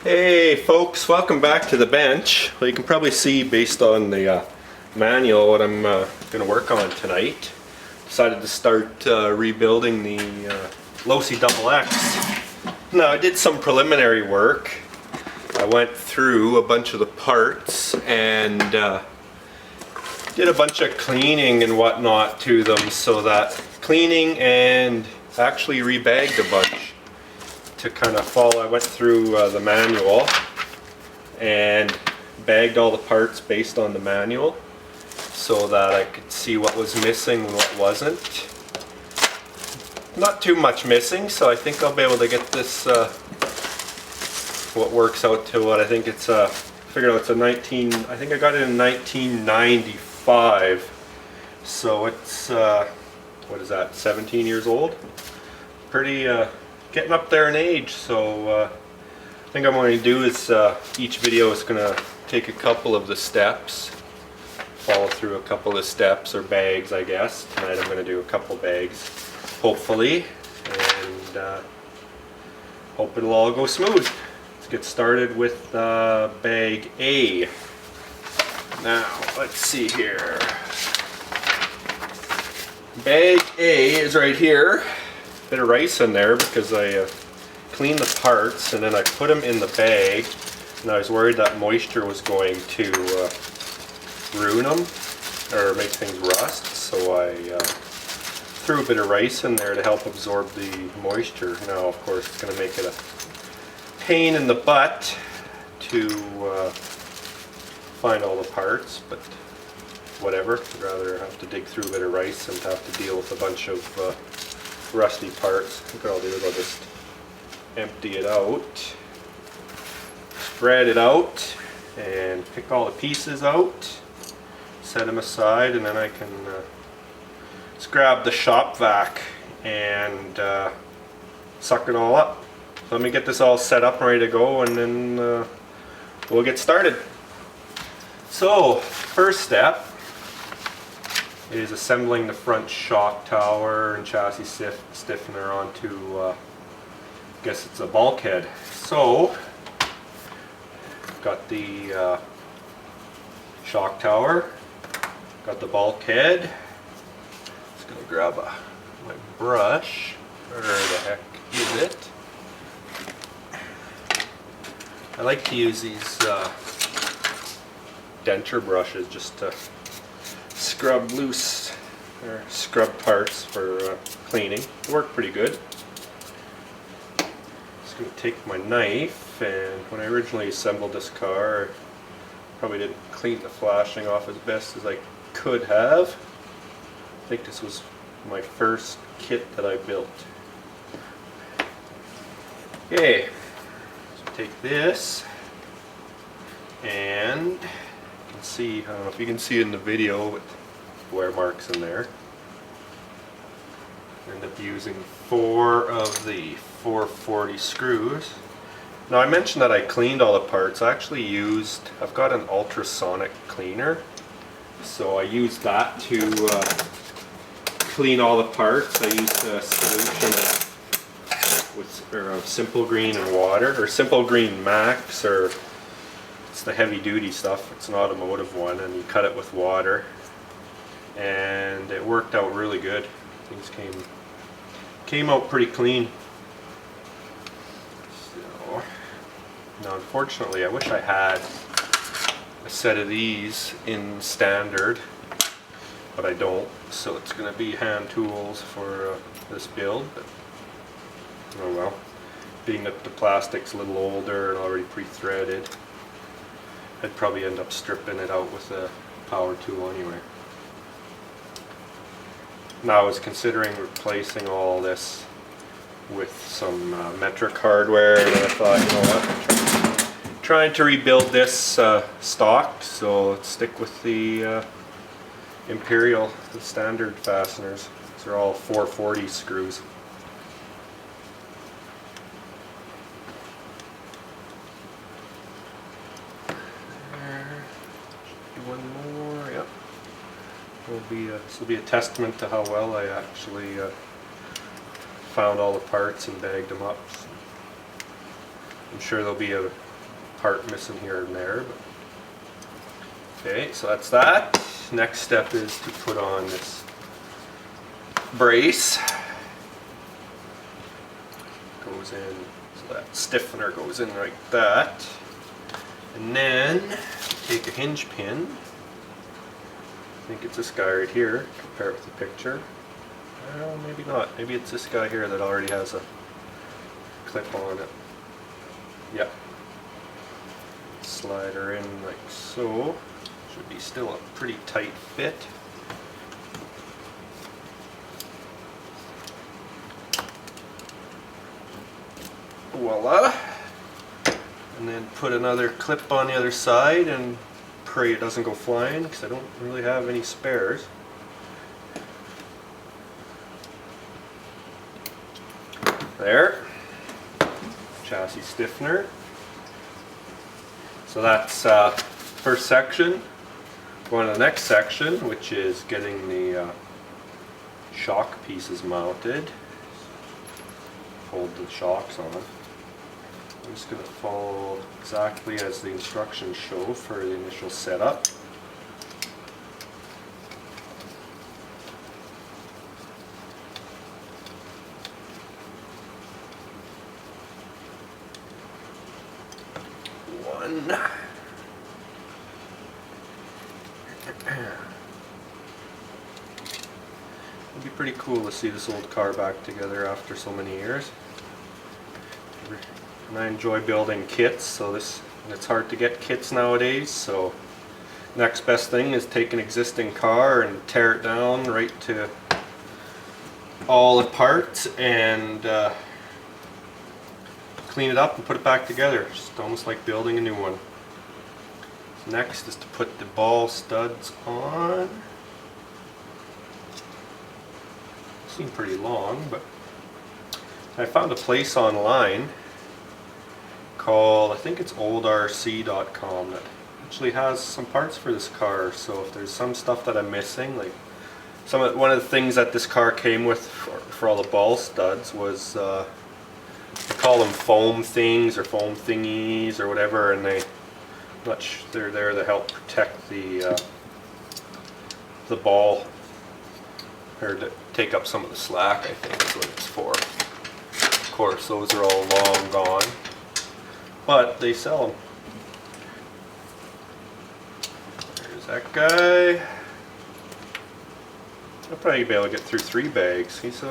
Hey folks, welcome back to the bench. Well, you can probably see based on the manual what I'm going to work on tonight. Decided to start rebuilding the Losi Double-X. Now I did some preliminary work. I went through a bunch of the parts and did a bunch of cleaning and whatnot to them, so that cleaning and actually rebagged a bunch to kind of follow. I went through the manual and bagged all the parts based on the manual so that I could see what was missing and what wasn't. Not too much missing, so I think I'll be able to get this what works out to what I think it's figured out it's a I think I got it in 1995, so it's what is that, 17 years old? Pretty getting up there in age. So I think I'm going to do is each video is going to take a couple of the steps, follow through a couple of steps or bags, I guess. Tonight I'm going to do a couple bags, hopefully, and hope it'll all go smooth. Let's get started with bag A. Now let's see here. Bag A is right here. Bit of rice in there because I cleaned the parts and then I put them in the bag, and I was worried that moisture was going to ruin them or make things rust, so I threw a bit of rice in there to help absorb the moisture. Now of course it's going to make it a pain in the butt to find all the parts, but whatever. I'd rather have to dig through a bit of rice than to have to deal with a bunch of rusty parts. What I'll do is I'll just empty it out, spread it out, and pick all the pieces out, set them aside, and then I can just grab the shop vac and suck it all up. So let me get this all set up and ready to go, and then we'll get started. So first step is assembling the front shock tower and chassis stiffener onto, I guess it's a bulkhead. So, got the shock tower, got the bulkhead. Just gonna grab my brush. Where the heck is it? I like to use these denture brushes just to scrub loose or scrub parts for cleaning. They work pretty good. Just going to take my knife, and when I originally assembled this car, I probably didn't clean the flashing off as best as I could have. I think this was my first kit that I built. Okay, so take this, and you can see, I don't know if you can see in the video with wear marks in there. End up using 4 of the 440 screws. Now I mentioned that I cleaned all the parts. I actually I've got an ultrasonic cleaner, so I used that to clean all the parts. I used a solution with Simple Green and water, or Simple Green Max, or it's the heavy duty stuff. It's an automotive one, and you cut it with water, and it worked out really good. Things came out pretty clean. So now unfortunately I wish I had a set of these in standard, but I don't, so it's going to be hand tools for this build. But oh well, being that the plastic's a little older and already pre-threaded, I'd probably end up stripping it out with a power tool anyway. Now I was considering replacing all this with some metric hardware, and I thought, you know what, I'm trying to rebuild this stock, so let's stick with the Imperial, the standard fasteners. These are all 440 screws. One more, yep. This will be a testament to how well I actually found all the parts and bagged them up. I'm sure there'll be a part missing here and there. But okay, so that's that. Next step is to put on this brace. Goes in, so that stiffener goes in like that. And then take a hinge pin. I think it's this guy right here. Compare it with the picture. Well, maybe not. Maybe it's this guy here that already has a clip on it. Yep. Slide her in like so. Should be still a pretty tight fit. Voila. And then put another clip on the other side and pray it doesn't go flying because I don't really have any spares. There. Chassis stiffener. So that's first section. Going to the next section, which is getting the shock pieces mounted. Hold the shocks on. I'm just going to follow exactly as the instructions show for the initial setup. One. It'd be pretty cool to see this old car back together after so many years. And I enjoy building kits, so it's hard to get kits nowadays, so next best thing is take an existing car and tear it down right to all the parts and clean it up and put it back together, just almost like building a new one. So next is to put the ball studs on. Seem pretty long, but I found a place online called, I think it's oldrc.com, that actually has some parts for this car. So if there's some stuff that I'm missing, like one of the things that this car came with for all the ball studs was they call them foam things or foam thingies or whatever, and they're there to help protect the ball, or to take up some of the slack, I think is what it's for. Of course, those are all long gone, but they sell them. There's that guy. I'll probably be able to get through 3 bags. These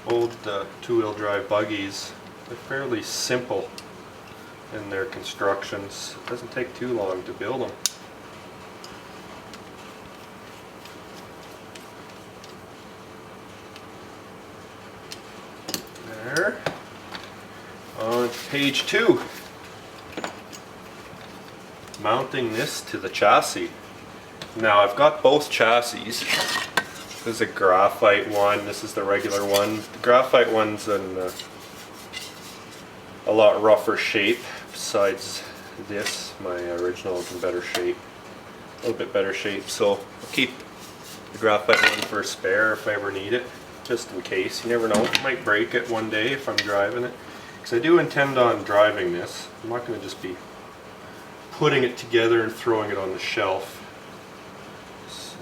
old 2-wheel drive buggies. They're fairly simple in their constructions. It doesn't take too long to build them. There. On page 2. Mounting this to the chassis. Now I've got both chassis. This is a graphite one, this is the regular one. The graphite one's in a lot rougher shape. Besides this, my original is in better shape. A little bit better shape, so I'll keep the graphite one for a spare if I ever need it. Just in case, you never know, I might break it one day if I'm driving it. Because I do intend on driving this. I'm not going to just be putting it together and throwing it on the shelf. So,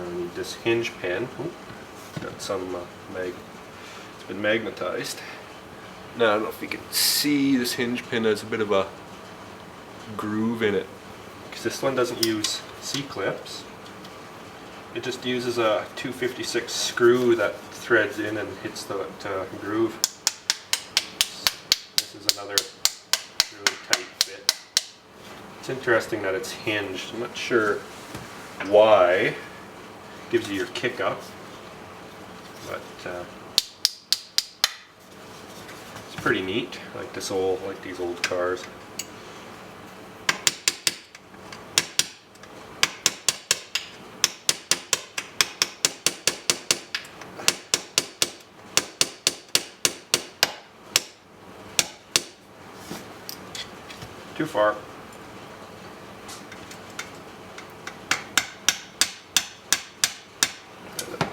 I need this hinge pin. Ooh, got some it's been magnetized. Now I don't know if you can see, this hinge pin has a bit of a groove in it. Because this one doesn't use C-clips. It just uses a 256 screw that threads in and hits the groove. This is another really tight fit. It's interesting that it's hinged. I'm not sure why. It gives you your kick up, but it's pretty neat. Like these old cars. Too far.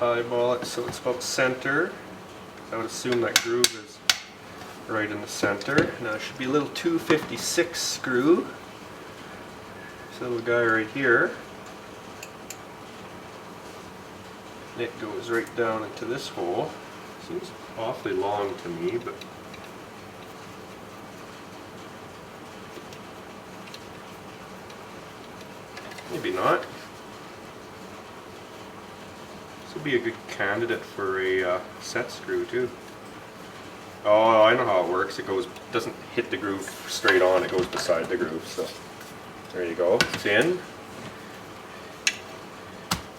Eyeball it so it's about center. I would assume that groove is right in the center. Now it should be a little 256 screw. This little guy right here. And it goes right down into this hole. Seems awfully long to me, but maybe not. This would be a good candidate for a set screw too. Oh, I know how it works. It doesn't hit the groove straight on, it goes beside the groove. So there you go, it's in.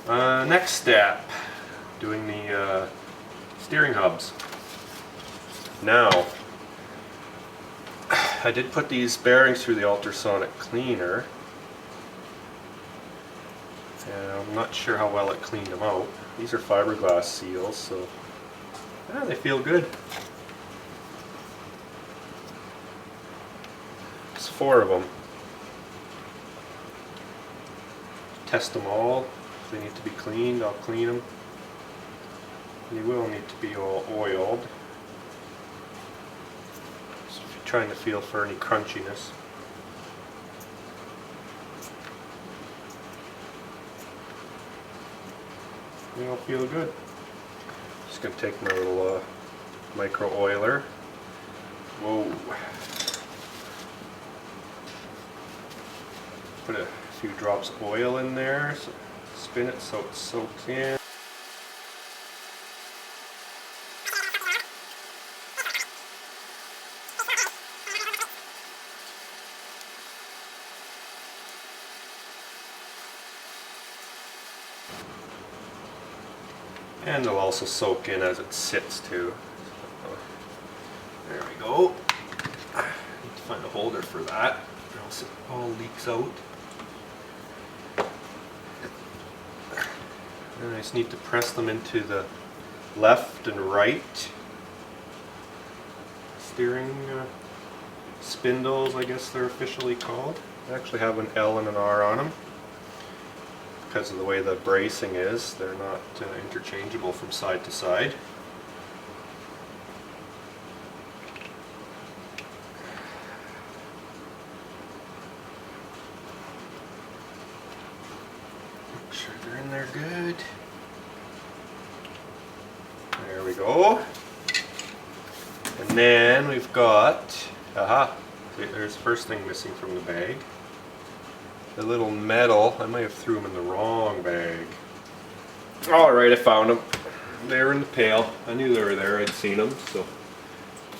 Next step, doing the steering hubs. Now, I did put these bearings through the ultrasonic cleaner, and I'm not sure how well it cleaned them out. These are fiberglass seals, so yeah, they feel good. There's 4 of them. Test them all. If they need to be cleaned, I'll clean them. They will need to be all oiled. So if you're trying to feel for any crunchiness. They all feel good. Just going to take my little micro oiler. Whoa. Put a few drops of oil in there. So spin it so it soaks in. And it'll also soak in as it sits too. There we go. Need to find a holder for that, or else it all leaks out. And I just need to press them into the left and right steering spindles, I guess they're officially called. They actually have an L and an R on them. Because of the way the bracing is, they're not interchangeable from side to side. Make sure they're in there good. There we go. And then we've got, there's the first thing missing from the bag. The little metal, I might have threw them in the wrong bag. Alright, I found them. They were in the pail. I knew they were there, I'd seen them. So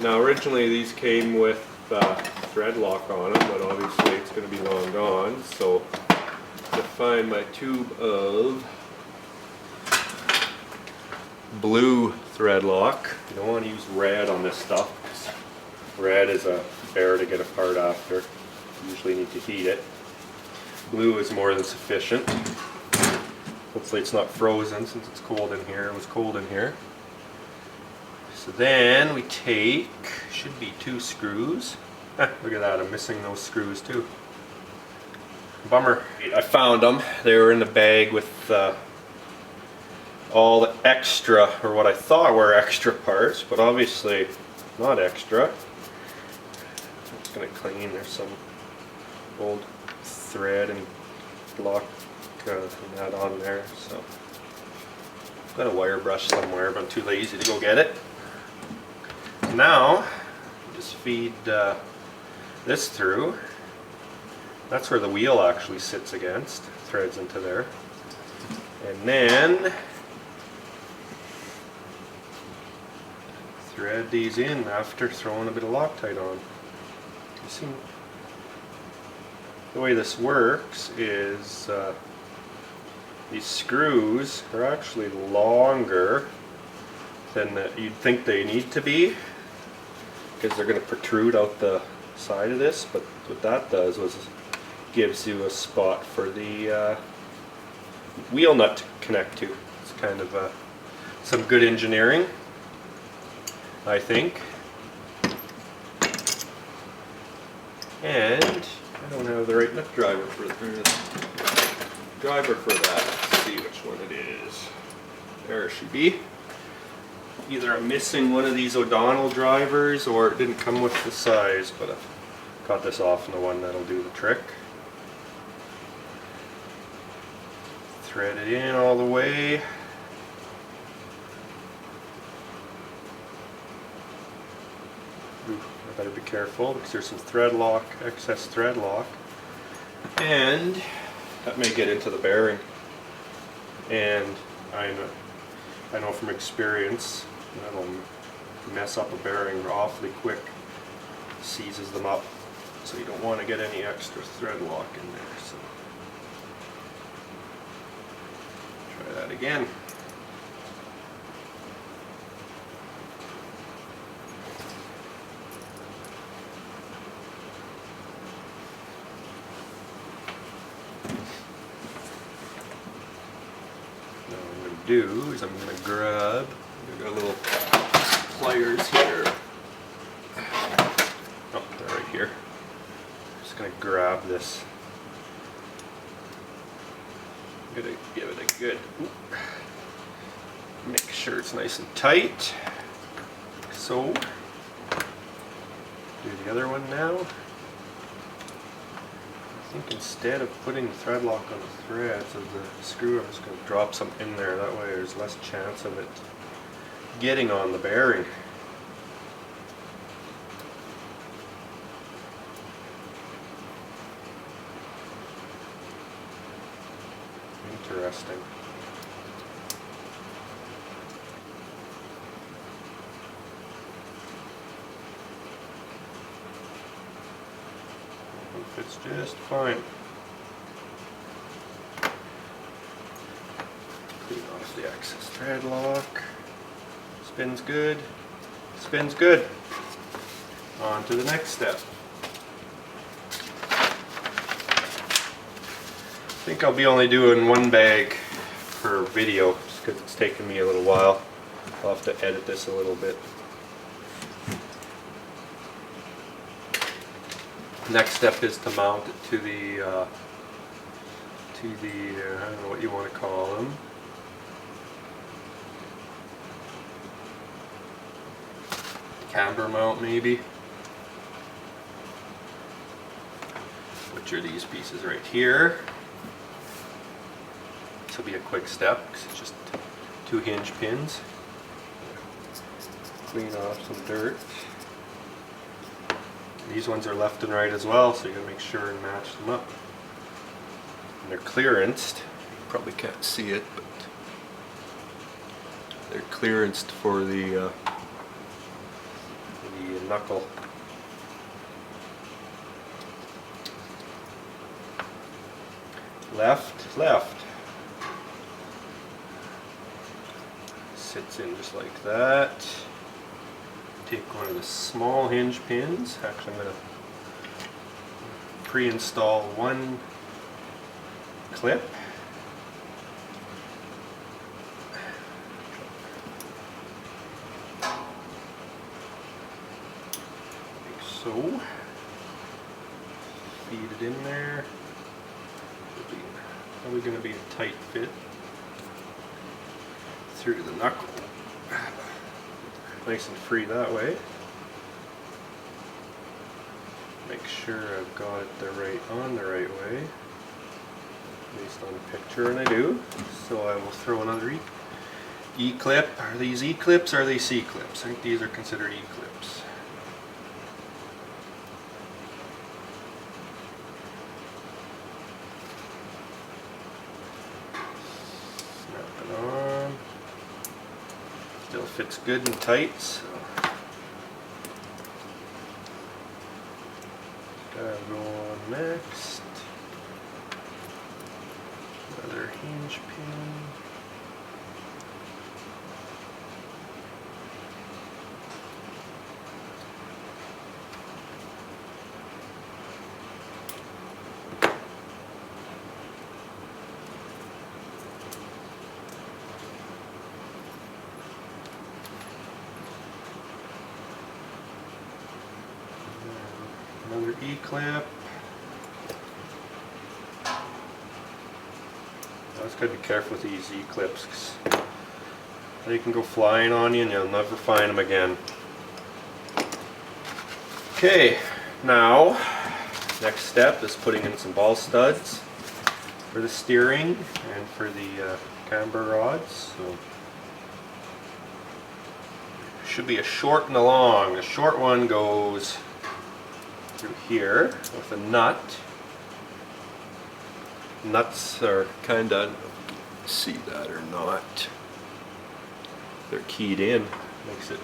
now originally these came with thread lock on them, but obviously it's going to be long gone. So to find my tube of blue thread lock. You don't want to use red on this stuff, because red is a bear to get apart after. You usually need to heat it. Blue is more than sufficient. Hopefully it's not frozen since it's cold in here. It was cold in here. So then we take, should be 2 screws. Look at that, I'm missing those screws too. Bummer. I found them. They were in the bag with all the extra, or what I thought were extra parts, but obviously not extra. I'm just going to clean. There's some old thread and block that on there, so I've got a wire brush somewhere, but I'm too lazy to go get it. Now just feed this through. That's where the wheel actually sits against, threads into there, and then thread these in after throwing a bit of Loctite on. You see, the way this works is these screws are actually longer than you'd think they need to be, because they're going to protrude out the side of this, but what that does was gives you a spot for the wheel nut to connect to. It's kind of some good engineering, I think. And I don't have the right nut driver for that. Let's see which one it is. There it should be. either I'm missing one of these O'Donnell drivers or it didn't come with the size, but I've got this off in the one that'll do the trick. Thread it in all the way. Ooh, I better be careful because there's some thread lock, excess thread lock, and that may get into the bearing. And I know from experience that'll mess up a bearing awfully quick, seizes them up, so you don't want to get any extra thread lock in there. So try that again. Do is I'm going to grab, I've got little pliers here, oh they're right here, I'm just going to grab this, I'm going to give it a good, make sure it's nice and tight, so, do the other one now. I think instead of putting the thread lock on the threads of the screw, I'm just going to drop some in there. That way there's less chance of it getting on the bearing. Interesting. Fits just fine. Clean off the excess thread lock. Spins good. Spins good. On to the next step. I think I'll be only doing one bag per video just because it's taken me a little while. I'll have to edit this a little bit. Next step is to mount it to the I don't know what you want to call them. Camber mount maybe. Which are these pieces right here. This will be a quick step because it's just 2 hinge pins. Clean off some dirt. These ones are left and right as well, so you gotta make sure and match them up. And they're clearanced. You probably can't see it, but they're clearanced for the knuckle. Left, left. Sits in just like that. Take one of the small hinge pins. Actually, I'm going to pre-install one clip. Like so. Feed it in there. Probably going to be a tight fit through the knuckle. Nice and free that way. Make sure I've got it on the right way based on the picture, and I do. So I will throw another E-clip. Are these E-clips or are they C-clips? I think these are considered E-clips. Snap it on. Still fits good and tight, so gotta go on next. Another hinge pin. Another E-clip. I always gotta be careful with these E-clips, 'cause They can go flying on you and you'll never find them again. Okay, now next step is putting in some ball studs for the steering and for the camber rods. So should be a short and a long. The short one goes through here with a nut. Nuts are kind of, see that or not, they're keyed in. Makes it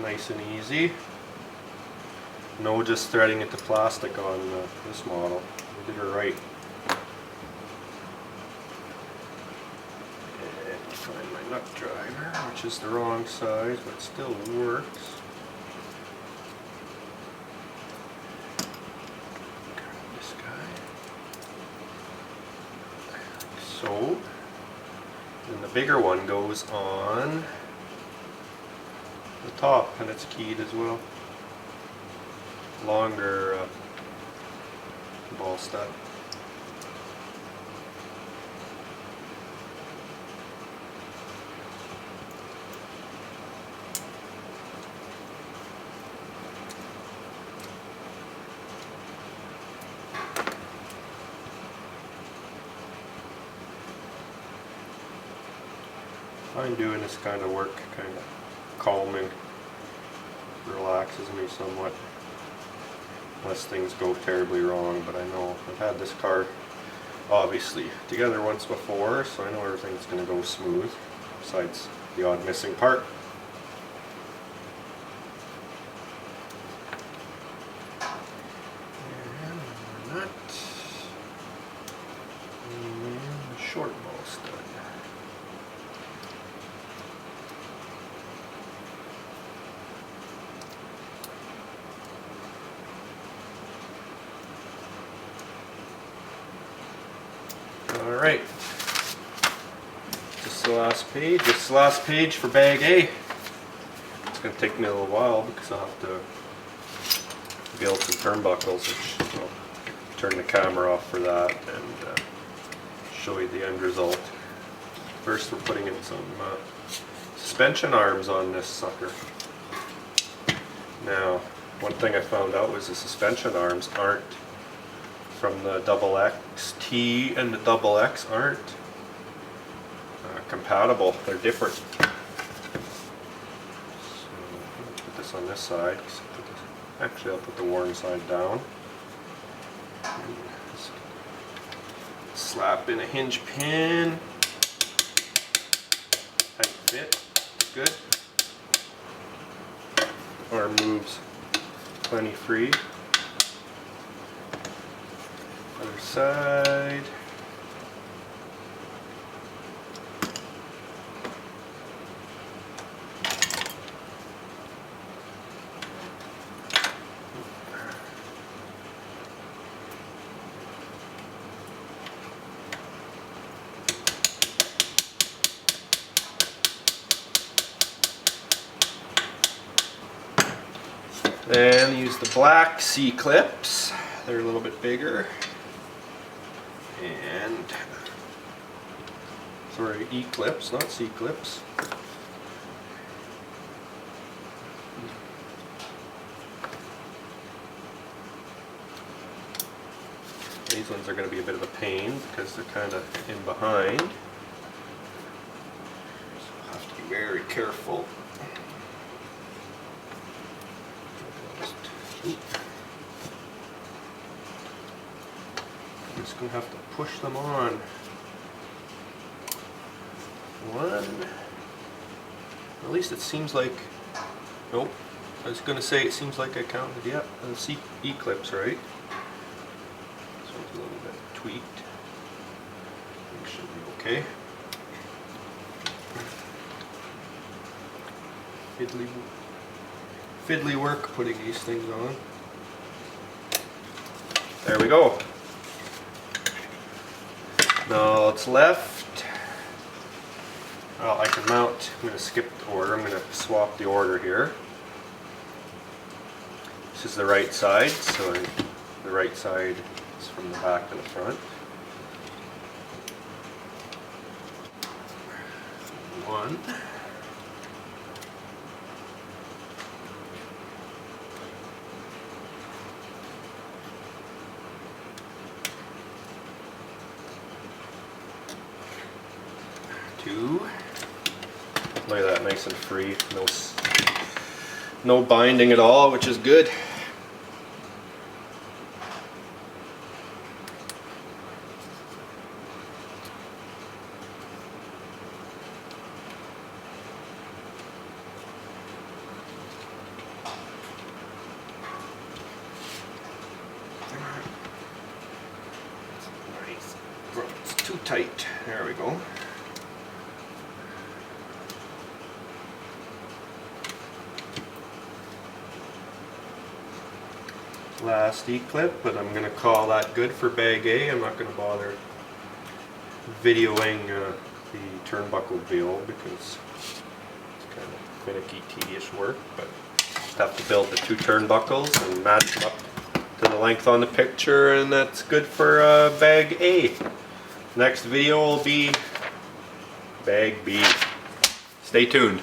nice and easy. No just threading it to plastic on this model. We did her right. And find my nut driver, which is the wrong size, but still works. Grab this guy. Like so. And the bigger one goes on the top, and it's keyed as well. Longer ball stud. I find doing this kind of work kind of calming, relaxes me somewhat. Unless things go terribly wrong, but I know I've had this car obviously together once before, so I know everything's going to go smooth, besides the odd missing part. And a nut, and a short ball stud. Alright, just the last page. This is the last page for bag A. It's going to take me a little while because I'll have to build some turnbuckles, which I'll turn the camera off for that and show you the end result. First we're putting in some suspension arms on this sucker. Now, one thing I found out was the suspension arms aren't from the Double-X. T and the Double-X aren't compatible. They're different. So I'll put this on this side. Actually, I'll put the worn side down. Slap in a hinge pin. Tight fit. Good. Arm moves plenty free. Other side. Then use the black C-clips. They're a little bit bigger. And, sorry, E-clips, not C-clips. These ones are going to be a bit of a pain because they're kind of in behind. So we'll have to be very careful. I'm just going to have to push them on. One. At least it seems like, nope. I was going to say it seems like I counted, yeah, the C E-clips, right? This one's a little bit tweaked. It should be okay. Fiddly work putting these things on. There we go. Now it's left. Well, I can mount. I'm going to skip the order. I'm going to swap the order here. This is the right side, so the right side is from the back to the front. one. Two. Look at that, nice and free. No binding at all, which is good. Nice. It's too tight. There we go. Last E-clip, but I'm going to call that good for bag A. I'm not going to bother videoing the turnbuckle build because it's kind of finicky, tedious work, but just have to build the two turnbuckles and match them up to the length on the picture, and that's good for bag A. Next video will be bag B. Stay tuned.